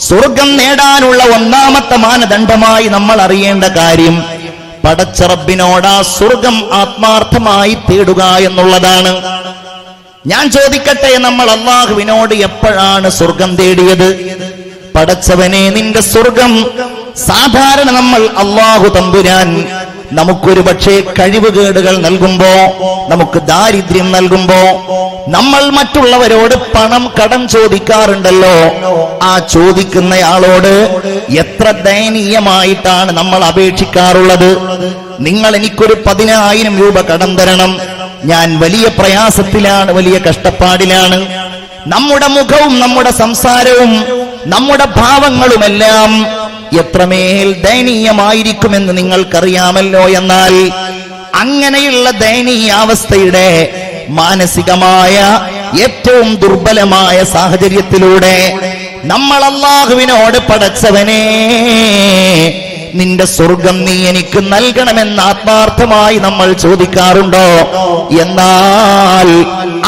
സ്വർഗം നേടാനുള്ള ഒന്നാമത്തെ മാനദണ്ഡമായി നമ്മൾ അറിയേണ്ട കാര്യം പടച്ച റബ്ബിനോട് ആ സ്വർഗം ആത്മാർത്ഥമായി തേടുക എന്നുള്ളതാണ്. ഞാൻ ചോദിക്കട്ടെ, നമ്മൾ അല്ലാഹുവിനോട് എപ്പോഴാണ് സ്വർഗം തേടിയത്? പടച്ചവനെ, നിന്റെ സ്വർഗം സാധാരണ നമ്മൾ അല്ലാഹു തമ്പുരാൻ നമുക്കൊരു പക്ഷേ കഴിവുകേടുകൾ നൽകുമ്പോ, നമുക്ക് ദാരിദ്ര്യം നൽകുമ്പോ, നമ്മൾ മറ്റുള്ളവരോട് പണം കടം ചോദിക്കാറുണ്ടല്ലോ. ആ ചോദിക്കുന്നയാളോട് എത്ര ദയനീയമായിട്ടാണ് നമ്മൾ അപേക്ഷിക്കാറുള്ളത്. നിങ്ങൾ എനിക്കൊരു 10,000 രൂപ കടം തരണം, ഞാൻ വലിയ പ്രയാസത്തിലാണ്, വലിയ കഷ്ടപ്പാടിലാണ്. നമ്മുടെ മുഖവും നമ്മുടെ സംസാരവും നമ്മുടെ ഭാവങ്ങളുമെല്ലാം എത്രമേൽ ദയനീയമായിരിക്കുമെന്ന് നിങ്ങൾക്കറിയാമല്ലോ. എന്നാൽ അങ്ങനെയുള്ള ദയനീയാവസ്ഥയുടെ മാനസികമായ ഏറ്റവും ദുർബലമായ സാഹചര്യത്തിലൂടെ നമ്മൾ അല്ലാഹുവിനോട് പടച്ചവനെ, നിന്റെ സ്വർഗം നീ എനിക്ക് നൽകണമെന്ന് ആത്മാർത്ഥമായി നമ്മൾ ചോദിക്കാറുണ്ടോ? എന്നാൽ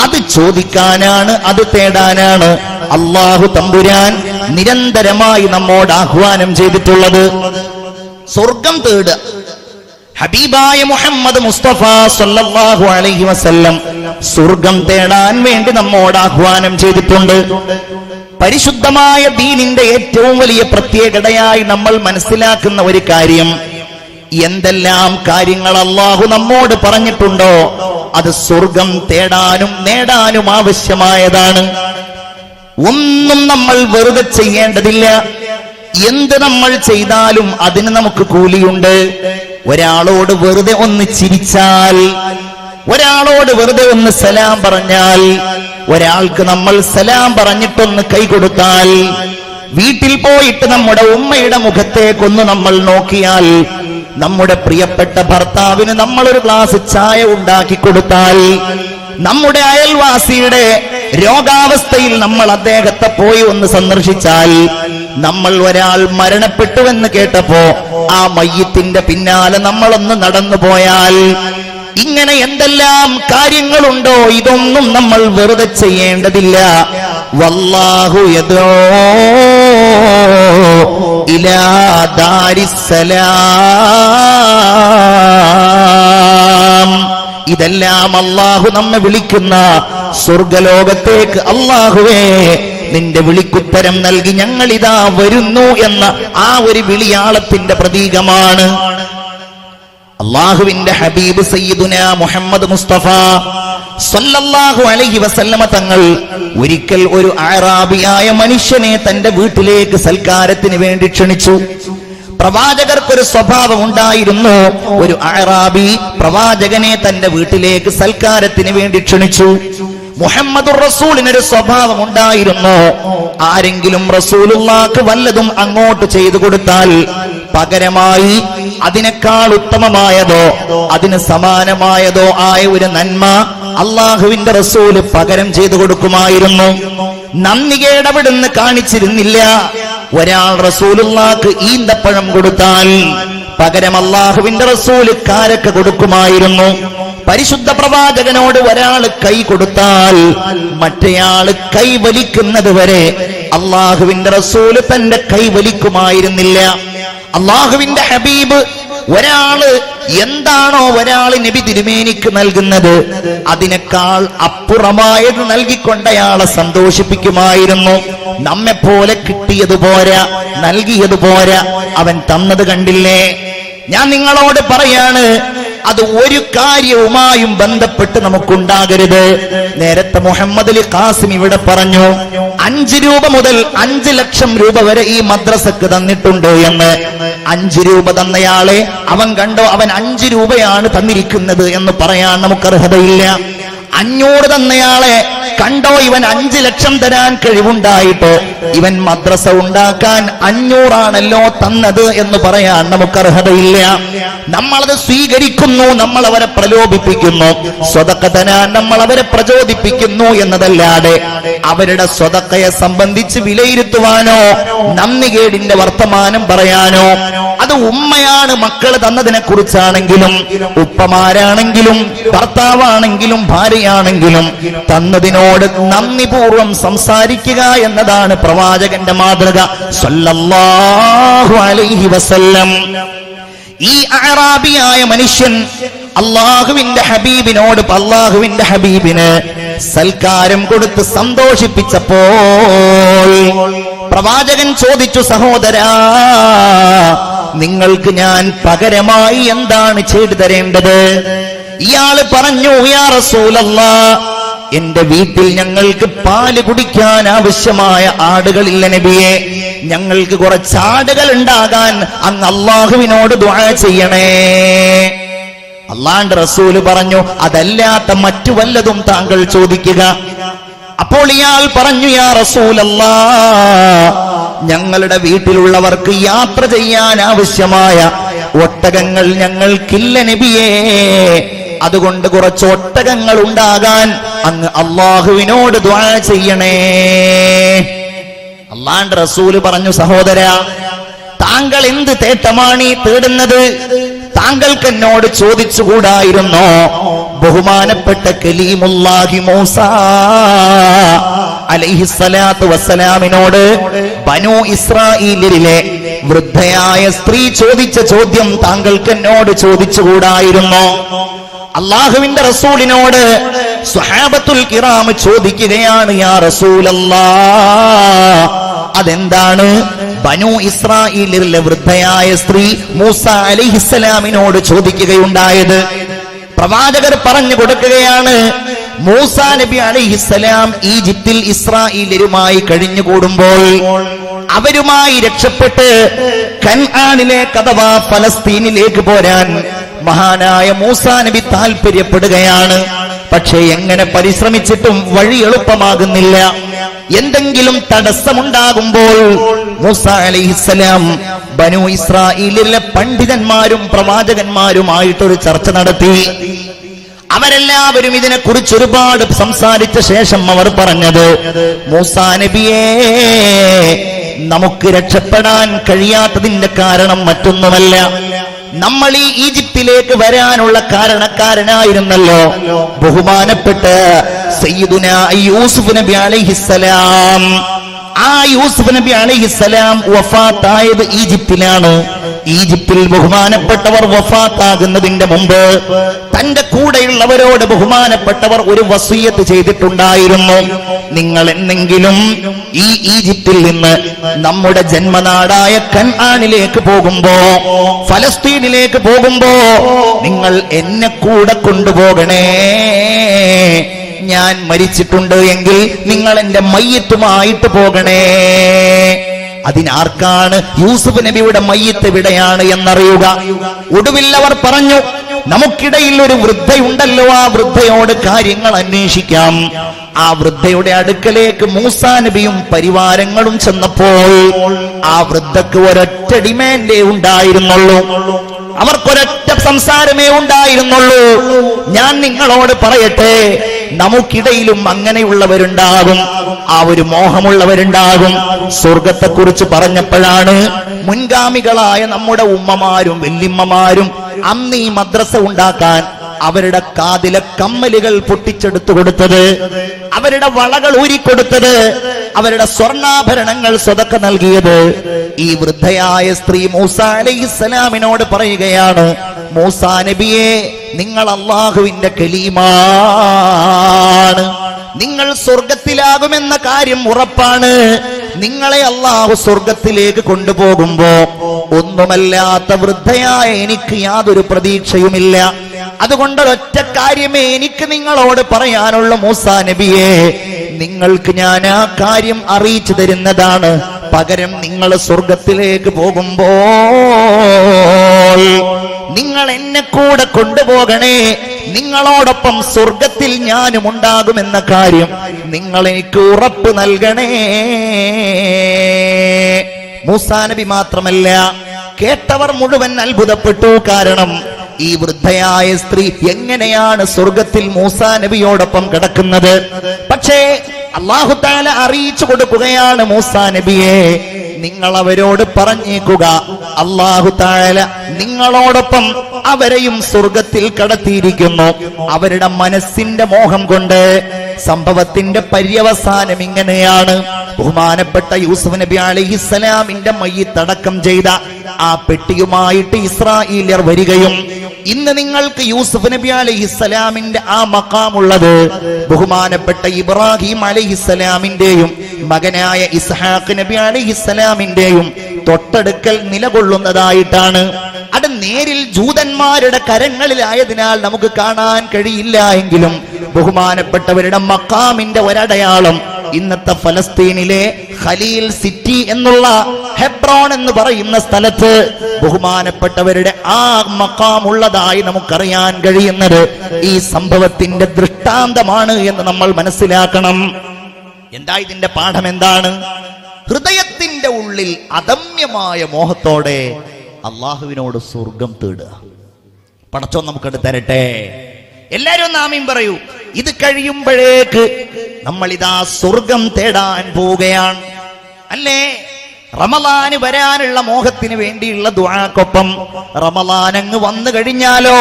അത് ചോദിക്കാനാണ്, അത് തേടാനാണ് അല്ലാഹു തമ്പുരാൻ നിരന്തരമായി നമ്മോട് ആഹ്വാനം ചെയ്തിട്ടുള്ളത്. സ്വർഗം തേടുക. ഹബീബായ മുഹമ്മദ് മുസ്തഫ സല്ലല്ലാഹു അലൈഹി വസല്ലം സ്വർഗം തേടാൻ വേണ്ടി നമ്മോട് ആഹ്വാനം ചെയ്തിട്ടുണ്ട്. പരിശുദ്ധമായ ദീനിന്റെ ഏറ്റവും വലിയ പ്രത്യേകതയായി നമ്മൾ മനസ്സിലാക്കുന്ന ഒരു കാര്യം, എന്തെല്ലാം കാര്യങ്ങൾ അല്ലാഹു നമ്മോട് പറഞ്ഞിട്ടുണ്ടോ അത് സ്വർഗം തേടാനും നേടാനും ആവശ്യമായതാണ്. ഒന്നും നമ്മൾ വെറുതെ ചെയ്യേണ്ടതില്ല. എന്ത് നമ്മൾ ചെയ്താലും അതിന് നമുക്ക് കൂലിയുണ്ട്. ഒരാളോട് വെറുതെ ഒന്ന് ചിരിച്ചാൽ, ഒരാളോട് വെറുതെ ഒന്ന് സലാം പറഞ്ഞാൽ, ഒരാൾക്ക് നമ്മൾ സലാം പറഞ്ഞിട്ടൊന്ന് കൈ കൊടുത്താൽ, വീട്ടിൽ പോയിട്ട് നമ്മുടെ ഉമ്മയുടെ മുഖത്തേക്കൊന്ന് നമ്മൾ നോക്കിയാൽ, നമ്മുടെ പ്രിയപ്പെട്ട ഭർത്താവിന് നമ്മളൊരു ഗ്ലാസ് ചായ ഉണ്ടാക്കി കൊടുത്താൽ, നമ്മുടെ അയൽവാസിയുടെ രോഗാവസ്ഥയിൽ നമ്മൾ അദ്ദേഹത്തെ പോയി ഒന്ന് സന്ദർശിച്ചാൽ, നമ്മൾ ഒരാൾ മരണപ്പെട്ടുവെന്ന് കേട്ടപ്പോ ആ മയ്യിത്തിന്റെ പിന്നാലെ നമ്മളൊന്ന് നടന്നു പോയാൽ, ഇങ്ങനെ എന്തെല്ലാം കാര്യങ്ങളുണ്ടോ, ഇതൊന്നും നമ്മൾ വെറുതെ ചെയ്യേണ്ടതില്ല. വല്ലാഹു യദൂ ഇലാ ദാരിസ്സലാം. ഇതെല്ലാം അല്ലാഹു നമ്മെ വിളിക്കുന്ന സ്വർഗലോകത്തേക്ക്. അല്ലാഹുവേ, നിന്റെ വിളിക്കുത്തരം നൽകി ഞങ്ങളിതാ വരുന്നു എന്ന ആ ഒരു വിളിയാളത്തിന്റെ പ്രതീകമാണ്. അല്ലാഹുവിന്റെ ഹബീബ് സയ്യിദുനാ മുഹമ്മദ് മുസ്തഫ സല്ലല്ലാഹു അലൈഹി വസല്ലമ തങ്ങൾ ഒരിക്കൽ ഒരു അഅറാബിയായ മനുഷ്യനെ തന്റെ വീട്ടിലേക്ക് സൽക്കാരത്തിന് വേണ്ടി ക്ഷണിച്ചു. പ്രവാചകർക്കൊരു സ്വഭാവം ഉണ്ടായിരുന്നു. ഒരു അഅറാബി പ്രവാചകനെ തന്റെ വീട്ടിലേക്ക് സൽക്കാരത്തിന് വേണ്ടി ക്ഷണിച്ചു. മുഹമ്മദുർ റസൂലിനൊരു സ്വഭാവം ഉണ്ടായിരുന്നു. ആരെങ്കിലും റസൂലുള്ളാഹിക്ക് വല്ലതും അങ്ങോട്ട് ചെയ്തു കൊടുത്താൽ പകരമായി അതിനേക്കാൾ ഉത്തമമായതോ അതിന് സമാനമായതോ ആയ ഒരു നന്മ അല്ലാഹുവിന്റെ റസൂല് പകരം ചെയ്തു കൊടുക്കുമായിരുന്നു. നന്ദികേട് അവിടുന്ന് കാണിച്ചിരുന്നില്ല. ഒരാൾ റസൂലുള്ളാഹിക്ക് ഈന്തപ്പഴം കൊടുത്താൽ പകരം അല്ലാഹുവിന്റെ റസൂല് കാരക്ക കൊടുക്കുമായിരുന്നു. പരിശുദ്ധ പ്രവാചകനോട് ഒരാൾ കൈ കൊടുത്താൽ മറ്റേയാള് കൈ വലിക്കുന്നത് വരെ അല്ലാഹുവിന്റെ റസൂല് തന്റെ കൈ വലിക്കുമായിരുന്നില്ല. അല്ലാഹുവിന്റെ ഹബീബ് ഒരാള് എന്താണോ ഒരാള് നബി തിരുമേനിക്ക് നൽകുന്നത് അതിനേക്കാൾ അപ്പുറമായത് നൽകിക്കൊണ്ടയാളെ സന്തോഷിപ്പിക്കുമായിരുന്നു. നമ്മെപ്പോലെ കിട്ടിയത് പോരാ, നൽകിയത് പോരാ, അവൻ തന്നത് കണ്ടില്ലേ. ഞാൻ നിങ്ങളോട് പറയാണ്, അത് ഒരു കാര്യവുമായും ബന്ധപ്പെട്ട് നമുക്കുണ്ടാകരുത്. നേരത്തെ മുഹമ്മദ് അലി ഖാസിം ഇവിടെ പറഞ്ഞു, 5 രൂപ മുതൽ 5 ലക്ഷം രൂപ വരെ ഈ മദ്രസക്ക് തന്നിട്ടുണ്ട് എന്ന്. 5 രൂപ തന്നയാളെ അവൻ കണ്ടോ അവൻ 5 രൂപയാണ് തന്നിരിക്കുന്നത് എന്ന് പറയാൻ നമുക്ക് അർഹതയില്ല. 500 തന്നയാളെ കണ്ടോ ഇവൻ 5 ലക്ഷം തരാൻ കഴിവുണ്ടായിട്ട് ഇവൻ മദ്രസ ഉണ്ടാക്കാൻ 500 തന്നത് എന്ന് പറയാൻ നമുക്ക് അർഹതയില്ല. നമ്മളത് സ്വീകരിക്കുന്നു, നമ്മൾ അവരെ പ്രലോഭിപ്പിക്കുന്നു. സ്വതക്ക തരാൻ നമ്മൾ അവരെ പ്രചോദിപ്പിക്കുന്നു എന്നതല്ലാതെ അവരുടെ സ്വതക്കയെ സംബന്ധിച്ച് വിലയിരുത്തുവാനോ നന്ദികേടിന്റെ വർത്തമാനം പറയാനോ, അത് ഉമ്മയാണ് മക്കള് തന്നതിനെ കുറിച്ചാണെങ്കിലും ഉപ്പമാരാണെങ്കിലും ഭർത്താവാണെങ്കിലും ഭാര്യ തരികയാണെങ്കിലും തന്നതിനോട് നന്ദിപൂർവം സംസാരിക്കുക എന്നതാണ് പ്രവാചകന്റെ മാതൃക സല്ലല്ലാഹു അലൈഹി വസല്ലം. ഈ അഅറാബിയായ മനുഷ്യൻ അള്ളാഹുവിന്റെ ഹബീബിന് സൽക്കാരം കൊടുത്ത് സന്തോഷിപ്പിച്ചപ്പോൾ പ്രവാചകൻ ചോദിച്ചു, സഹോദരാ, നിങ്ങൾക്ക് ഞാൻ പകരമായി എന്താണ് ചെയ്തു തരേണ്ടത്? ഇയാള് പറഞ്ഞു, യാ റസൂലല്ലാഹ്, എന്റെ വീട്ടിൽ ഞങ്ങൾക്ക് പാല് കുടിക്കാൻ ആവശ്യമായ ആടുകളില്ല നബിയെ. ഞങ്ങൾക്ക് കുറച്ച് ആടുകൾ ഉണ്ടാകാൻ അങ്ങ് അള്ളാഹുവിനോട് ദുആ ചെയ്യണേ. അള്ളാന്റെ റസൂല് പറഞ്ഞു, അതല്ലാത്ത മറ്റു വല്ലതും താങ്കൾ ചോദിക്കുക. അപ്പോൾ ഇയാൾ പറഞ്ഞു, യാ റസൂലല്ലാഹ്, ഞങ്ങളുടെ വീട്ടിലുള്ളവർക്ക് യാത്ര ചെയ്യാൻ ആവശ്യമായ ഒട്ടകങ്ങൾ ഞങ്ങൾക്കില്ല നബിയേ. അതുകൊണ്ട് കുറച്ച് ഒട്ടകങ്ങൾ ഉണ്ടാകാൻ അങ്ങ് അള്ളാഹുവിനോട് ദുആ ചെയ്യണേ. അള്ളാന്റെ റസൂല് പറഞ്ഞു, സഹോദരാ, താങ്കൾ എന്ത് തേട്ടമാണ് ഈ തേടുന്നത്? താങ്കൾക്ക് എന്നോട് ചോദിച്ചുകൂടായിരുന്നോ? ബഹുമാനപ്പെട്ട കലീമുല്ലാഹി മൂസ അലൈഹിസ്സലാത്തു വസ്സലാമിനോട് ബനൂ ഇസ്രായീലിലെ വൃദ്ധയായ സ്ത്രീ ചോദിച്ച ചോദ്യം താങ്കൾക്ക് എന്നോട് ചോദിച്ചുകൂടായിരുന്നോ? അള്ളാഹുവിന്റെ റസൂലിനോട് സ്വഹാബത്തുൽ കിറാം ചോദിക്കുകയാണ്, യാ റസൂലല്ലാഹ്, അതെന്താണ്? ബനൂ ഇസ്രായീലിലെ വൃദ്ധയായ സ്ത്രീ മൂസ അലൈഹിസ്സലാമിനോട് ചോദിക്കുകയുണ്ടായത്. പ്രവാചകർ പറഞ്ഞു കൊടുക്കുകയാണ്, മൂസ നബി അലൈഹിസ്സലാം ഈജിപ്തിൽ ഇസ്രായേലരുമായി കഴിഞ്ഞുകൂടുമ്പോൾ അവരുമായി രക്ഷപ്പെട്ട് കൻആനിലേക്ക് അഥവാ ഫലസ്തീനിലേക്ക് പോരാൻ മഹാനായ മൂസ നബി താല്പര്യപ്പെടുകയാണ്. പക്ഷേ എങ്ങനെ പരിശ്രമിച്ചിട്ടും വഴി എളുപ്പമാകുന്നില്ല. എന്തെങ്കിലും തടസ്സമുണ്ടാകുമ്പോൾ മൂസ അലൈഹിസ്സലാം ബനൂ ഇസ്രായേലിലെ പണ്ഡിതന്മാരും പ്രവാചകന്മാരുമായിട്ടൊരു ചർച്ച നടത്തി. അവരെല്ലാവരും ഇതിനെക്കുറിച്ച് ഒരുപാട് സംസാരിച്ച ശേഷം അവർ പറഞ്ഞത്, മൂസാ നബിയേ, നമുക്ക് രക്ഷപ്പെടാൻ കഴിയാത്തതിന്റെ കാരണം മറ്റൊന്നുമല്ല, നമ്മൾ ഈ ഈജിപ്തിലേക്ക് വരാനുള്ള കാരണക്കാരനായിരുന്നല്ലോ ബഹുമാനപ്പെട്ട സയ്യിദുനാ യൂസുഫ് നബി അലൈഹിസ്സലാം. ആ യൂസുഫ് നബി അലൈഹിസ്സലാം വഫാത്തായത് ഈജിപ്തിലാണ്. ഈജിപ്തിൽ ബഹുമാനപ്പെട്ടവർ വഫാത്താകുന്നതിന്റെ മുമ്പ് തന്റെ കൂടെയുള്ളവരോട് ബഹുമാനപ്പെട്ടവർ ഒരു വസിയത്ത് ചെയ്തിട്ടുണ്ടായിരുന്നു. നിങ്ങൾ എന്നെങ്കിലും ഈ ഈജിപ്തിൽ നിന്ന് നമ്മുടെ ജന്മനാടായ കൻആനിലേക്ക് പോകുമ്പോ, ഫലസ്തീനിലേക്ക് പോകുമ്പോ നിങ്ങൾ എന്നെ കൂടെ കൊണ്ടുപോകണേ. ഞാൻ മരിച്ചിട്ടുണ്ട് എങ്കിൽ നിങ്ങൾ എന്റെ മയ്യത്തുമായിട്ട് പോകണേ. അതിനാർക്കാണ് യൂസുഫ് നബിയുടെ മയ്യത്ത് എവിടെയാണ് എന്നറിയുക? ഒടുവിൽ അവർ പറഞ്ഞു, നമുക്കിടയിൽ ഒരു വൃദ്ധയുണ്ടല്ലോ, ആ വൃദ്ധയോട് കാര്യങ്ങൾ അന്വേഷിക്കാം. ആ വൃദ്ധയുടെ അടുക്കലേക്ക് മൂസാ നബിയും പരിവാരങ്ങളും ചെന്നപ്പോൾ ആ വൃദ്ധക്ക് ഒരൊറ്റ ഡിമാൻഡേ ഉണ്ടായിരുന്നുള്ളൂ, അവർക്കൊരൊറ്റ സംസാരമേ ഉണ്ടായിരുന്നുള്ളൂ. ഞാൻ നിങ്ങളോട് പറയട്ടെ, നമുക്കിടയിലും അങ്ങനെയുള്ളവരുണ്ടാകും, ആ ഒരു മോഹമുള്ളവരുണ്ടാകും. സ്വർഗത്തെക്കുറിച്ച് പറഞ്ഞപ്പോഴാണ് മുൻഗാമികളായ നമ്മുടെ ഉമ്മമാരും വല്യമ്മമാരും അന്ന് ഈ മദ്രസ ഉണ്ടാക്കാൻ അവരുടെ കാതിലെ കമ്മലുകൾ പൊട്ടിച്ചെടുത്തു കൊടുത്തത്, അവരുടെ വളകൾ ഊരിക്കൊടുത്തത്, അവരുടെ സ്വർണ്ണാഭരണങ്ങൾ സ്വതക്ക നൽകിയത്. ഈ വൃദ്ധയായ സ്ത്രീ മൂസ അലൈഹിസ്സലാമിനോട് പറയുകയാണ്, മൂസാ നബിയെ, നിങ്ങൾ അള്ളാഹുവിന്റെ കലീമാണ്, നിങ്ങൾ സ്വർഗത്തിലാകുമെന്ന കാര്യം ഉറപ്പാണ്. നിങ്ങളെ അള്ളാഹു സ്വർഗത്തിലേക്ക് കൊണ്ടുപോകുമ്പോ ഒന്നുമല്ലാത്ത വൃദ്ധയായ എനിക്ക് യാതൊരു പ്രതീക്ഷയുമില്ല. അതുകൊണ്ട് ഒറ്റ കാര്യമേ എനിക്ക് നിങ്ങളോട് പറയാനുള്ള മൂസാ നബിയെ, നിങ്ങൾക്ക് ഞാൻ ആ കാര്യം അറിയിച്ചു തരുന്നതാണ്. പകരം നിങ്ങൾ സ്വർഗത്തിലേക്ക് പോകുമ്പോൾ നിങ്ങൾ എന്നെ കൂടെ കൊണ്ടുപോകണേ, നിങ്ങളോടൊപ്പം സ്വർഗത്തിൽ ഞാനും ഉണ്ടാകുമെന്ന കാര്യം നിങ്ങൾ എനിക്ക് ഉറപ്പ് നൽകണേ. മൂസാ നബി മാത്രമല്ല, കേട്ടവർ മുഴുവൻ അത്ഭുതപ്പെട്ടു. കാരണം ഈ വൃദ്ധയായ സ്ത്രീ എങ്ങനെയാണ് സ്വർഗത്തിൽ മൂസാ നബിയോടൊപ്പം കിടക്കുന്നത്? പക്ഷേ അല്ലാഹു തആല അറിയിച്ചു കൊടുക്കുകയാണ് മൂസാ നബിയെ, നിങ്ങൾ അവരോട് പറഞ്ഞേക്കുക, അല്ലാഹു തആല നിങ്ങളോടൊപ്പം അവരെയും സ്വർഗത്തിൽ കടത്തിയിരിക്കുന്നു. അവരുടെ മനസ്സിന്റെ മോഹം കൊണ്ട്. സംഭവത്തിന്റെ പര്യവസാനം ഇങ്ങനെയാണ്. ബഹുമാനപ്പെട്ട യൂസുഫ് നബി അലൈഹിസ്സലാമിന്റെ മയ്യിത്തടക്കം ചെയ്ത ആ പെട്ടിയുമായിട്ട് ഇസ്രായേല്യർ വരികയും, ഇന്ന് നിങ്ങൾക്ക് യൂസുഫ് നബി അലൈഹിസ്സലാമിന്റെ ആ മഖാമുള്ളത് ബഹുമാനപ്പെട്ട ഇബ്രാഹിം അലൈഹിസ്സലാമിന്റെയും മകനായ ഇസ്ഹാഖ് നബി അലൈഹിസ്സലാമിന്റെയും തൊട്ടടുക്കൽ നിലകൊള്ളുന്നതായിട്ടാണ്. അത് നേരിൽ ജൂതന്മാരുടെ കരങ്ങളിലായതിനാൽ നമുക്ക് കാണാൻ കഴിയില്ല എങ്കിലും ബഹുമാനപ്പെട്ടവരുടെ മഖാമിന്റെ ഒരടയാളം ഇന്നത്തെ ഫലസ്തീനിലെ ഖലീൽ സിറ്റി എന്നുള്ള ഹെബ്രോൺ എന്ന് പറയുന്ന സ്ഥലത്ത് ബഹുമാനപ്പെട്ടവരുടെ ആ മഖാം ഉള്ളതായി നമുക്കറിയാൻ കഴിയുന്നത് ഈ സംഭവത്തിന്റെ ദൃഷ്ടാന്തമാണ് എന്ന് നമ്മൾ മനസ്സിലാക്കണം. എന്താ ഇതിന്റെ പാഠം? എന്താണ്? ഹൃദയത്തിന്റെ ഉള്ളിൽ അദമ്യമായ മോഹത്തോടെ അള്ളാഹുവിനോട് സ്വർഗം തേടുക. പടച്ചോൻ നമുക്കത് തരട്ടെ. എല്ലാരും ഒന്ന് ആമീൻ പറയൂ. ഇത് കഴിയുമ്പോഴേക്ക് നമ്മൾ ഇതാ സ്വർഗം തേടാൻ പോവുകയാണ്, അല്ലേ? റമളാന് വരാനുള്ള മോഹത്തിന് വേണ്ടിയുള്ള ദുആക്കൊപ്പം റമളാൻ അങ്ങ് വന്നു കഴിഞ്ഞാലോ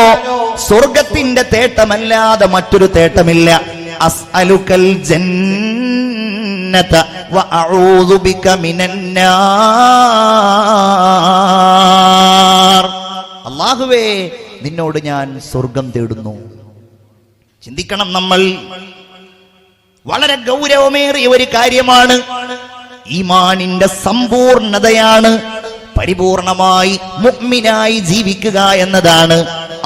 സ്വർഗത്തിന്റെ തേട്ടമല്ലാതെ മറ്റൊരു തേട്ടമില്ല. അസ്അലുക്കൽ ജന്നത വഅഊദു ബിക മിനന്നാർ. അല്ലാഹുവേ, നിന്നോട് ഞാൻ സ്വർഗം തേടുന്നു. ചിന്തിക്കണം നമ്മൾ. വളരെ ഗൗരവമേറിയ ഒരു കാര്യമാണ്. ഈമാനിന്റെ സമ്പൂർണതയാണ് പരിപൂർണമായി മുഅ്മിനായി ജീവിക്കുക എന്നതാണ്.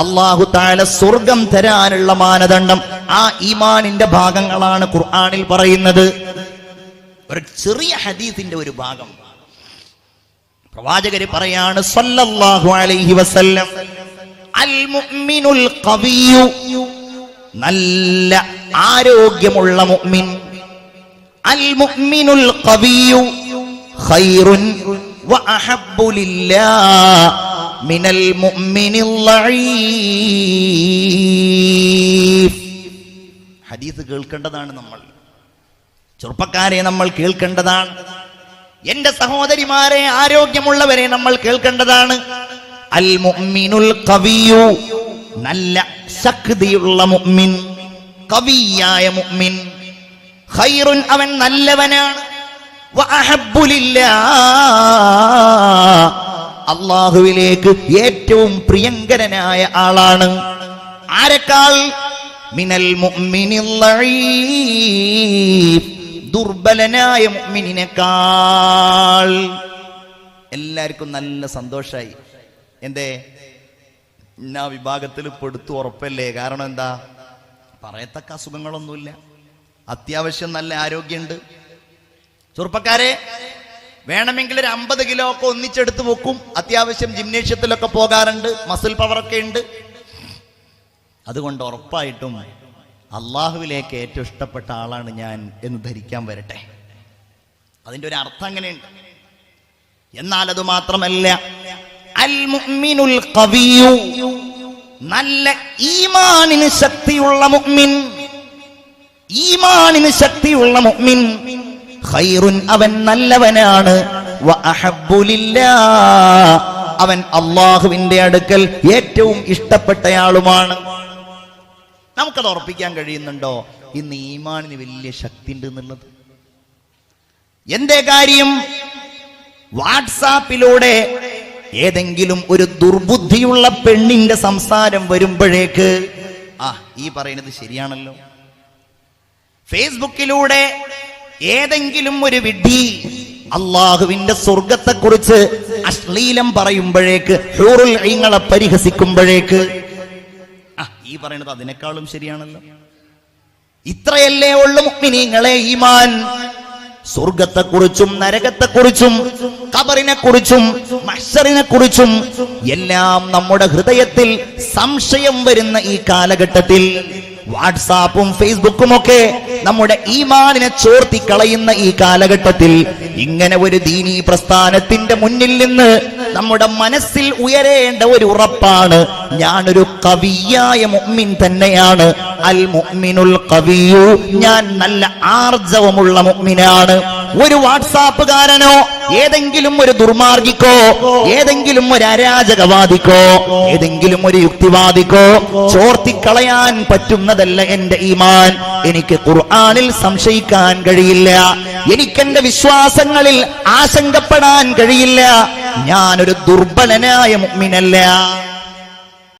അല്ലാഹു തആല സ്വർഗം തരാനുള്ള മാനദണ്ഡം ആ ഈമാനിന്റെ ഭാഗങ്ങളാണ് ഖുർആനിൽ പറയുന്നത്. ഒരു ചെറിയ ഹദീസിന്റെ ഒരു ഭാഗം പ്രവാചകര് പറയാണ് സല്ലല്ലാഹു അലൈഹി വസല്ലം, അൽ മുഅ്മിനുൽ ഖവിയ്യു, നല്ല ആരോഗ്യമുള്ള മുഅ്മിൻ, അൽ മുഅ്മിനുൽ ഖവിയ്യു ഖൈറുൻ വഅഹബ്ബു ലില്ലാഹ് മിനൽ മുഅ്മിനിൽ ലഈഫ്. ഹദീസ് കേൾക്കേണ്ടതാണ് നമ്മൾ. ചെറുപ്പക്കാരെ നമ്മൾ കേൾക്കേണ്ടതാണ്. എന്റെ സഹോദരിമാരെ, ആരോഗ്യമുള്ളവരെ നമ്മൾ കേൾക്കേണ്ടതാണ്. അൽ മുഅ്മിനുൽ ഖവിയ്യു, നല്ല ശക്തിയുള്ള മുഅ്മിൻ, ഖവിയായ മുഅ്മിൻ, ഖൈറുൻ, അവൻ നല്ലവനാണ്, വഅഹബ്ബു ലില്ലാഹ്, അല്ലാഹുവിലേക്ക് ഏറ്റവും പ്രിയങ്കരനായ ആളാണ്. ആരെക്കാൾ? മിനൽ മുഅ്മിനിൽ ലഈഫ്, ദുർബലനായ മുഅ്മിനിനേക്കാൾ. എല്ലാവർക്കും നല്ല സന്തോഷായി. എന്തേ? ഇന്ന വിഭാഗത്തിൽ പെടുത്തു ഉറപ്പല്ലേ? കാരണം എന്താ? പറയത്തക്ക അസുഖങ്ങളൊന്നുമില്ല, അത്യാവശ്യം നല്ല ആരോഗ്യമുണ്ട്. ചെറുപ്പക്കാരെ, വേണമെങ്കിൽ ഒരു 50 കിലോ ഒക്കെ ഒന്നിച്ചെടുത്ത് വെക്കും. അത്യാവശ്യം ജിംനേഷ്യത്തിലൊക്കെ പോകാറുണ്ട്, മസിൽ പവറൊക്കെ ഉണ്ട്. അതുകൊണ്ട് ഉറപ്പായിട്ടും അള്ളാഹുവിലേക്ക് ഏറ്റവും ഇഷ്ടപ്പെട്ട ആളാണ് ഞാൻ എന്ന് ധരിക്കാൻ വരട്ടെ. അതിൻ്റെ ഒരു അർത്ഥം അങ്ങനെയുണ്ട്. എന്നാൽ അത് മാത്രമല്ല, അൽ മുഅ്മിനുൽ ഖവിയ്യു, നല്ല ഈമാനിന് ശക്തിയുള്ള മുഅ്മിൻ, ഈമാനിന് ശക്തിയുള്ള മുഅ്മിൻ, ഖൈറുൻ, അവൻ നല്ലവനാണ്, വഅഹബ്ബു ലില്ലാഹ്, അവൻ അല്ലാഹുവിന്റെ അടുക്കൽ ഏറ്റവും ഇഷ്ടപ്പെട്ടയാളുമാണ്. നമുക്കത് ഉറപ്പിക്കാൻ കഴിയുന്നുണ്ടോ ഇന്ന് ഈമാനിന് വലിയ ശക്തി ഉണ്ട് എന്നുള്ളത്? എന്തേ കാര്യം? വാട്സാപ്പിലൂടെ ഏതെങ്കിലും ഒരു ദുർബുദ്ധിയുള്ള പെണ്ണിന്റെ സംസാരം വരുമ്പോഴേക്ക് ഈ പറയുന്നത് ശരിയാണല്ലോ. ഫേസ്ബുക്കിലൂടെ ഏതെങ്കിലും ഒരു വിഡ്ഢി അള്ളാഹുവിന്റെ സ്വർഗത്തെക്കുറിച്ച് അശ്ലീലം പറയുമ്പോഴേക്ക്, ഹൂറുൽ ഐങ്ങളെ പരിഹസിക്കുമ്പോഴേക്ക്, ഈ പറയുന്നത് അതിനേക്കാളും ശരിയാണല്ലോ. ഇത്രയല്ലേ ഉള്ളു മുഅ്മിനീങ്ങളെ ഈമാൻ. സ്വർഗത്തെക്കുറിച്ചും നരകത്തെക്കുറിച്ചും ഖബറിനെക്കുറിച്ചും മഹ്ശറിനെക്കുറിച്ചും എല്ലാം നമ്മുടെ ഹൃദയത്തിൽ സംശയം വരുന്ന ഈ കാലഘട്ടത്തിൽ വാട്സാപ്പും ഫേസ്ബുക്കും ഒക്കെ നമ്മുടെ ഈമാനിനെ ചോർത്തിക്കളയുന്ന ഈ കാലഘട്ടത്തിൽ ഇങ്ങനെ ഒരു ദീനീ പ്രസ്ഥാനത്തിന്റെ മുന്നിൽ നിന്ന് നമ്മുടെ മനസ്സിൽ ഉയരേണ്ട ഒരു ഉറപ്പാണ്, ഞാനൊരു ഖവിയായ മുഅ്മിൻ തന്നെയാണ്. അൽ മുഅ്മിനുൽ ഖവിയു, ഞാൻ നല്ല ആർജവമുള്ള മുഅ്മിനാണ്. ഒരു വാട്സാപ്പുകാരനോ ഏതെങ്കിലും ഒരു ദുർമാർഗിക്കോ ഏതെങ്കിലും ഒരു അരാജകവാദിക്കോ ഏതെങ്കിലും ഒരു യുക്തിവാദിക്കോ ചോർത്തിക്കളയാൻ പറ്റുന്നതല്ല എന്റെ ഈമാൻ. എനിക്ക് ഖുർആനിൽ സംശയിക്കാൻ കഴിയില്ല, എനിക്കെന്റെ വിശ്വാസങ്ങളിൽ ആശങ്കപ്പെടാൻ കഴിയില്ല. ഞാനൊരു ദുർബലനായ മുഅ്മിനല്ല.